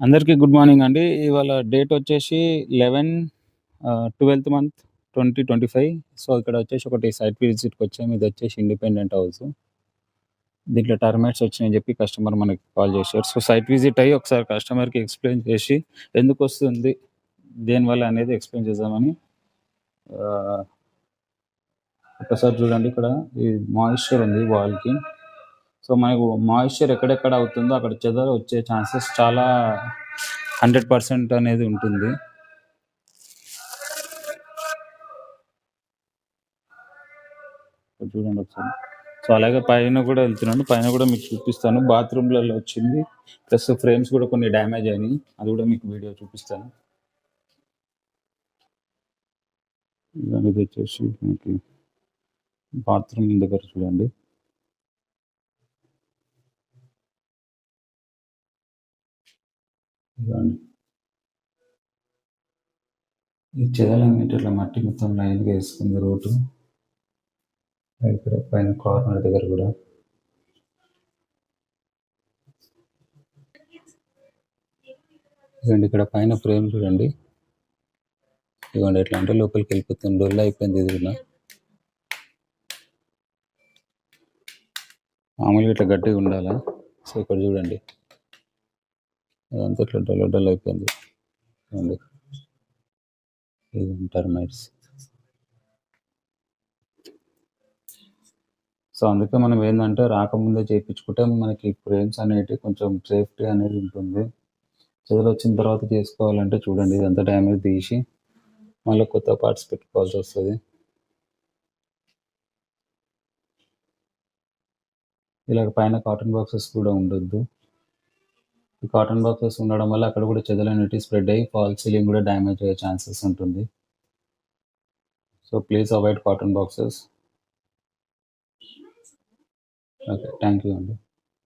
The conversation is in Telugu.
అందరికీ గుడ్ మార్నింగ్ అండి. ఇవాళ డేట్ వచ్చేసి 12th మంత్ 2025. సో, ఇక్కడ వచ్చేసి ఒకటి సైట్ విజిట్‌కొచ్చాము. ఇదొచ్చేసి ఇండిపెండెంట్ హౌస్. దీంట్లో టర్మైట్స్ వచ్చినాయని చెప్పి కస్టమర్ మనకి కాల్ చేశారు. సో, సైట్ విజిట్ అయ్యి ఒకసారి కస్టమర్‌కి ఎక్స్‌ప్లెయిన్ చేసి ఎందుకొస్తుంది, దేనివల్ల అనేది ఎక్స్‌ప్లెయిన్ చేద్దామని ఒకసారి చూడండి. ఇక్కడ ఈ మాయిశ్చర్ ఉంది వాల్‌కి. సో, మనకు మాయిశ్చర్ ఎక్కడెక్కడ అవుతుందో అక్కడ చెదలు వచ్చే ఛాన్సెస్ చాలా 100% అనేది ఉంటుంది. చూడండి ఒకసారి. సో, అలాగే పైన కూడా వెళ్తున్నాను. పైన కూడా మీకు చూపిస్తాను. బాత్రూమ్‌లలో వచ్చింది. ప్లస్ ఫ్రేమ్స్ కూడా కొన్ని డ్యామేజ్ అయినాయి. అది కూడా మీకు వీడియో చూపిస్తాను. ఇది వచ్చేసి మనకి బాత్రూమ్ దగ్గర చూడండి. ఇదిగోండి. ఈ చెదలన్నిటి ఇట్లా మట్టి మొత్తం లైన్‌గా వేసుకుంది రోడ్డు. ఇక్కడ పైన కార్నర్ దగ్గర కూడా ఇదిగోండి. ఇక్కడ పైన ఫ్రేమ్ చూడండి. ఇదిగోండి ఎట్లా అంటే లోపలికి వెళ్ళిపోతుంది. డొల్ అయిపోయింది. ఇది కూడా మామూలుగా ఇట్లా గట్టిగా ఉండాలా. సో, ఇక్కడ చూడండి అదంతా ఇట్లా డొల్ అయిపోయింది. చూడండి ఇది టర్మైట్స్. సో, అందుకే మనం ఏంటంటే రాకముందే చేయించుకుంటే మనకి ఫ్రేమ్స్ అనేటివి కొంచెం సేఫ్టీ అనేది ఉంటుంది. చెదలు వచ్చిన తర్వాత చేసుకోవాలంటే చూడండి ఇదంతా డ్యామేజ్ తీసి మళ్ళీ కొత్త పార్ట్స్ పెట్టుకోవాల్సి వస్తుంది. ఇలాగ పైన కాటన్ బాక్సెస్ కూడా ఉండొద్దు. ఈ కాటన్ బాక్సెస్ ఉండడం వల్ల అక్కడ కూడా చెదలు అనేటివి స్ప్రెడ్ అయ్యి ఫాల్ సీలింగ్ కూడా డ్యామేజ్ అయ్యే ఛాన్సెస్ ఉంటుంది. So, please avoid cotton boxes. Okay, thank you అండి.